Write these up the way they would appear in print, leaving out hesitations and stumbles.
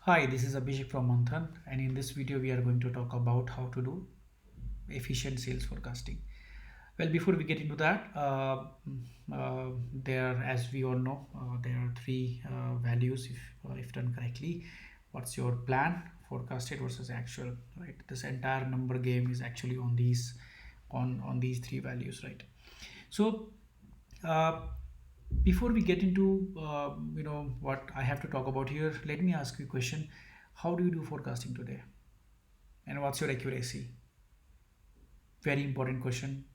Hi, this is Abhishek from Manthan, and in this video we are going to talk about how to do efficient sales forecasting. Well, before we get into that, there, as we all know, there are three values if done correctly. What's your plan, forecasted versus actual, right? This entire number game is actually on these three values, right? So, uh, before we get into what I have to talk about here, let me ask you a question. How do you do forecasting today, and what's your accuracy? Very important question,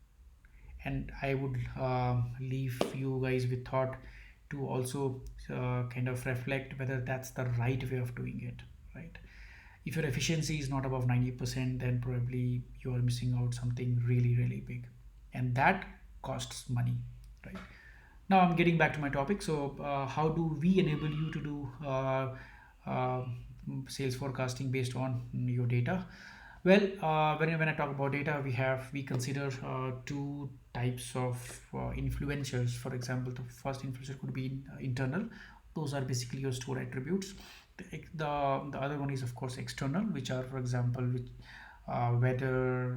and I would leave you guys with thought to also kind of reflect whether that's the right way of doing it, right? If your efficiency is not above 90%, then probably you are missing out something really really big, and that costs money, right? Now I'm getting back to my topic. So how do we enable you to do uh, sales forecasting based on your data? Well, when I talk about data, we consider two types of influencers. For example, the first influencer could be internal. Those are basically your store attributes. The other one is of course external, which are, for example, which weather,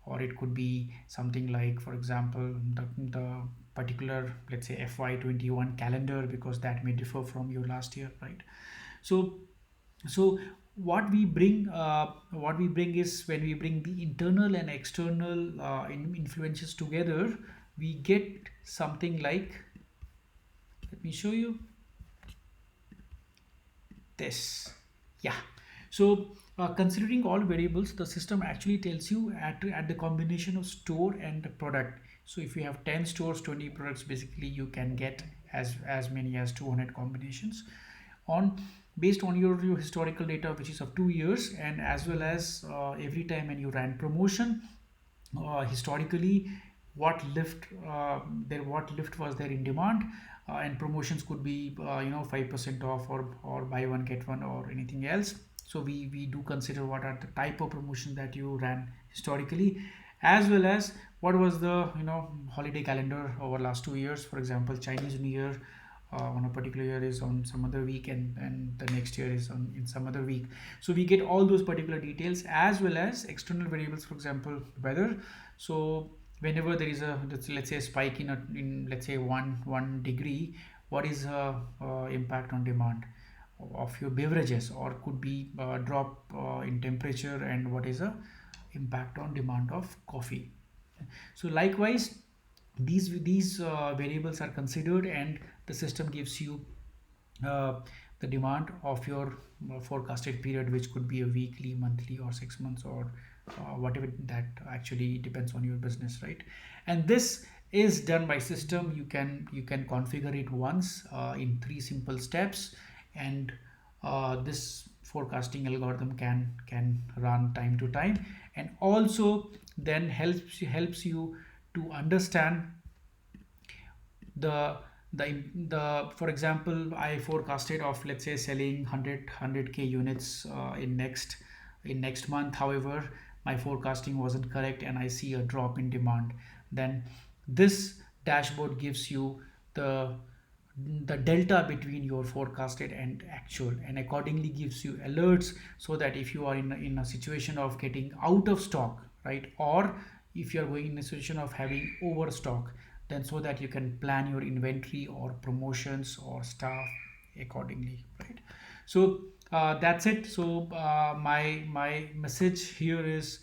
or it could be something like, for example, the particular, let's say, FY21 calendar, because that may differ from your last year, right? So so what we bring is, when we bring the internal and external influences together, we get something like, let me show you this. Yeah. So considering all variables, the system actually tells you at the combination of store and the product. So if you have 10 stores, 20 products, basically you can get as many as 200 combinations on, based on your historical data, which is of 2 years, and as well as every time when you ran promotion, historically, what lift was there in demand, and promotions could be 5% off, or buy one get one, or anything else. So we do consider what are the type of promotions that you ran historically, as well as what was the holiday calendar over last 2 years. For example, Chinese New Year on a particular year is on some other week, and the next year is on in some other week. So we get all those particular details, as well as external variables, for example, weather. So whenever there is a, let's say, a spike in let's say one degree, what is impact on demand of your beverages, or could be drop in temperature, and what is the impact on demand of coffee. So likewise, these variables are considered, and the system gives you uh, the demand of your forecasted period, which could be a weekly, monthly, or 6 months, or whatever. That actually depends on your business, right? And this is done by system. You can configure it once in three simple steps, and this forecasting algorithm can run time to time, and also then helps you to understand the the for example, I forecasted of, let's say, selling 100k units in next month. However, my forecasting wasn't correct, and I see a drop in demand. Then this dashboard gives you the the delta between your forecasted and actual, and accordingly gives you alerts, so that if you are in a situation of getting out of stock, right, or if you are going in a situation of having overstock, then so that you can plan your inventory or promotions or staff accordingly, right? So that's it. So my message here is,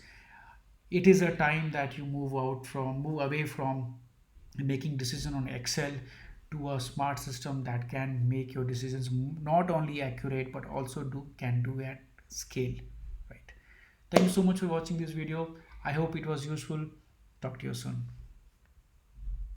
it is a time that you move away from making decision on Excel, to a smart system that can make your decisions not only accurate, but also can do at scale, right? Thank you so much for watching this video. I hope it was useful. Talk to you soon.